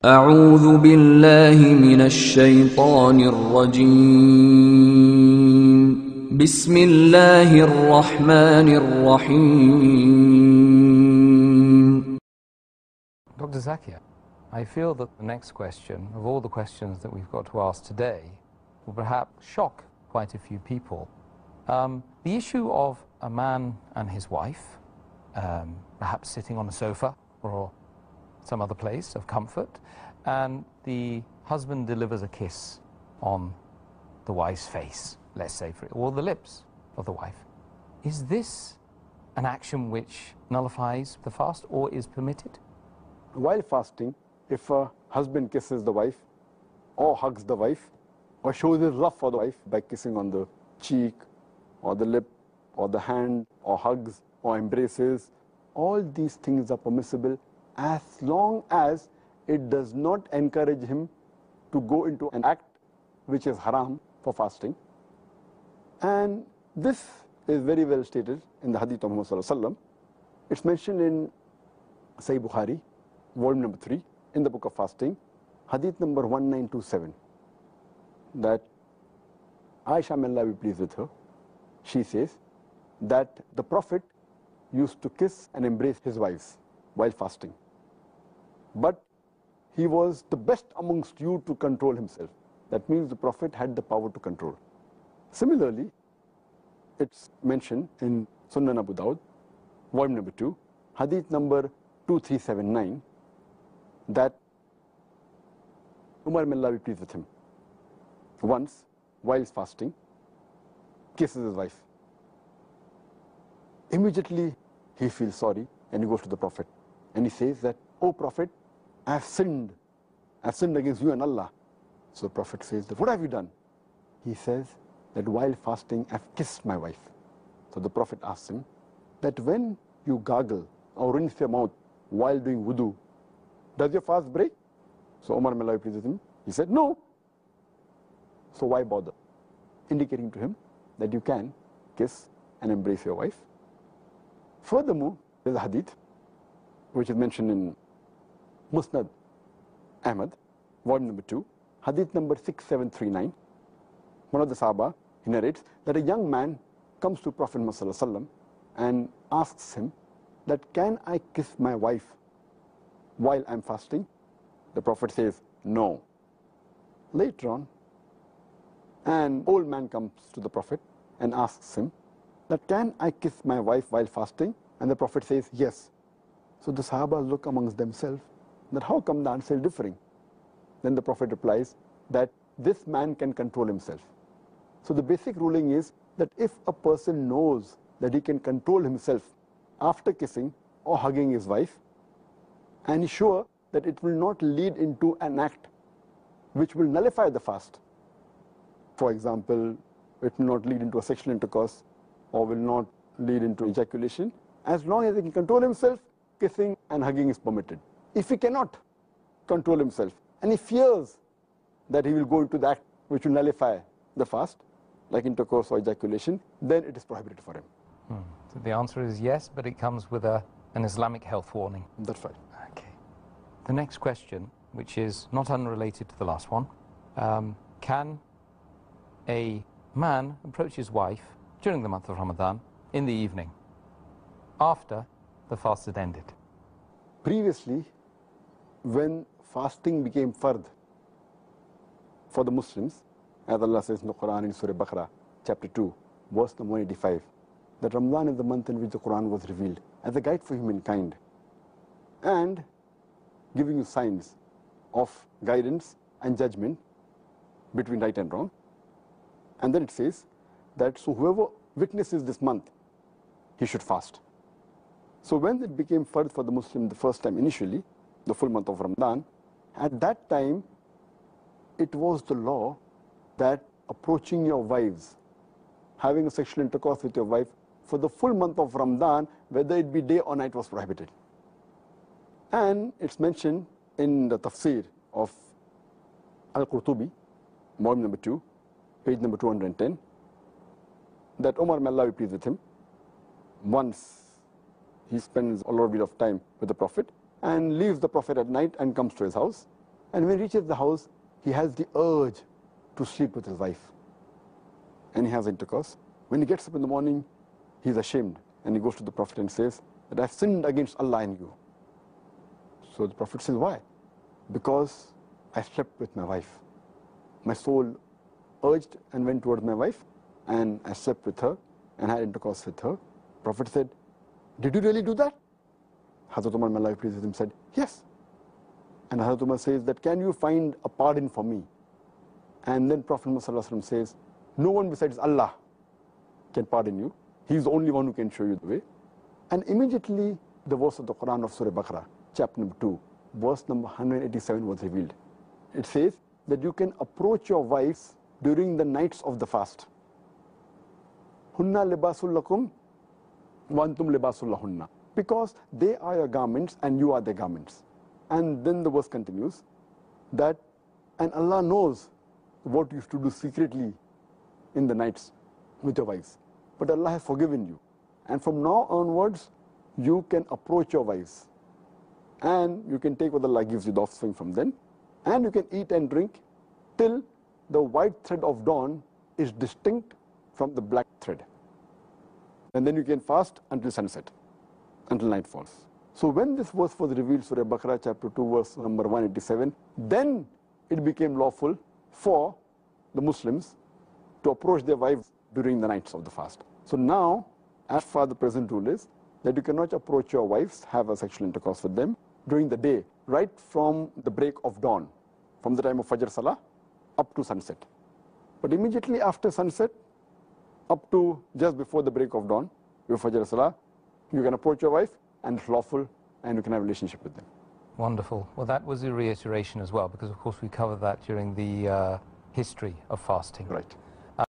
أعوذ بالله من الشيطان الرجيم بسم الله الرحمن الرحيم. Dr. Zakir, I feel that the next question, of all the questions that we've got to ask today, will perhaps shock quite a few people. The issue of a man and his wife, perhaps sitting on a sofa or some other place of comfort, and the husband delivers a kiss on the wife's face, let's say, or the lips of the wife. Is this an action which nullifies the fast or is permitted? While fasting, if a husband kisses the wife or hugs the wife or shows his love for the wife by kissing on the cheek or the lip or the hand or hugs or embraces, all these things are permissible as long as it does not encourage him to go into an act which is haram for fasting. And this is very well stated in the hadith of Muhammad sallallahu alaihi wasallam. It's mentioned in Sahih Bukhari, volume number 3, in the book of fasting, hadith number 1927, that Aisha, may Allah be pleased with her, she says that the Prophet used to kiss and embrace his wives while fasting. But he was the best amongst you to control himself. That means the Prophet had the power to control. Similarly, it's mentioned in Sunan Abu Dawud, volume number 2, hadith number 2379, that Umar, may Allah be pleased with him, once, while fasting, kisses his wife. Immediately, he feels sorry and he goes to the Prophet. And he says that, "O Prophet, I have sinned against you and Allah." So the Prophet says, "What have you done?" He says that while fasting, I have kissed my wife. So the Prophet asks him that when you gargle or rinse your mouth while doing wudu, does your fast break? So Umar, may Allah be pleased with him, he said, "No." So why bother? Indicating to him that you can kiss and embrace your wife. Furthermore, there's a hadith which is mentioned in Musnad Ahmad, volume number 2, hadith number 6739. One of the Sahaba, he narrates that a young man comes to Prophet Muhammad sallallahu alaihi wasallam and asks him that, "Can I kiss my wife while I'm fasting?" The Prophet says, "No." Later on, an old man comes to the Prophet and asks him that, "Can I kiss my wife while fasting?" And the Prophet says, "Yes." So the Sahaba look amongst themselves that how come the answer is differing? Then the Prophet replies that this man can control himself. So the basic ruling is that if a person knows that he can control himself after kissing or hugging his wife, and is sure that it will not lead into an act which will nullify the fast. For example, it will not lead into a sexual intercourse or will not lead into ejaculation. As long as he can control himself, kissing and hugging is permitted. If he cannot control himself and he fears that he will go into the act which will nullify the fast, like intercourse or ejaculation, then it is prohibited for him. So the answer is yes, but it comes with an Islamic health warning. That's right. Okay. The next question, which is not unrelated to the last one, can a man approach his wife during the month of Ramadan in the evening after the fast had ended? Previously, when fasting became fard for the Muslims, as Allah says in the Quran in Surah Baqarah, chapter 2, verse number 185, that Ramadan is the month in which the Quran was revealed as a guide for humankind and giving you signs of guidance and judgment between right and wrong. And then it says that so whoever witnesses this month, he should fast. So when it became fard for the Muslim the first time initially, the full month of Ramadan, at that time it was the law that approaching your wives, having a sexual intercourse with your wife for the full month of Ramadan, whether it be day or night, was prohibited. And it's mentioned in the tafsir of Al-Qurtubi, volume number 2, page number 210, that Umar, may Allah be pleased with him, once he spends a lot of time with the Prophet and leaves the Prophet at night and comes to his house. And when he reaches the house, he has the urge to sleep with his wife. And he has intercourse. When he gets up in the morning, he's ashamed. And he goes to the Prophet and says that I've sinned against Allah and you. So the Prophet says, why? Because I slept with my wife. My soul urged and went towards my wife, and I slept with her and had intercourse with her. Prophet said, did you really do that? Hazrat Umar, may Allah be pleased with him, said, yes. And Hazrat Umar says that, can you find a pardon for me? And then Prophet Muhammad says, no one besides Allah can pardon you. He's the only one who can show you the way. And immediately the verse of the Quran of Surah Baqarah, chapter number 2, verse number 187 was revealed. It says that you can approach your wives during the nights of the fast. Hunna libasul lakum wa antum libasul lahunna. Because they are your garments and you are their garments. And then the verse continues that, and Allah knows what you used to do secretly in the nights with your wives. But Allah has forgiven you. And from now onwards, you can approach your wives. And you can take what Allah gives you, the offspring from them. And you can eat and drink till the white thread of dawn is distinct from the black thread. And then you can fast until sunset, until night falls. So when this verse was revealed, Surah Baqarah chapter 2 verse number 187, then it became lawful for the Muslims to approach their wives during the nights of the fast. So now, as far the present rule is, that you cannot approach your wives, have a sexual intercourse with them during the day, right from the break of dawn, from the time of Fajr Salah up to sunset. But immediately after sunset, up to just before the break of dawn, before Fajr Salah, you can approach your wife and it's lawful and you can have a relationship with them. Wonderful. Well, that was a reiteration as well, because of course we covered that during the history of fasting. Right.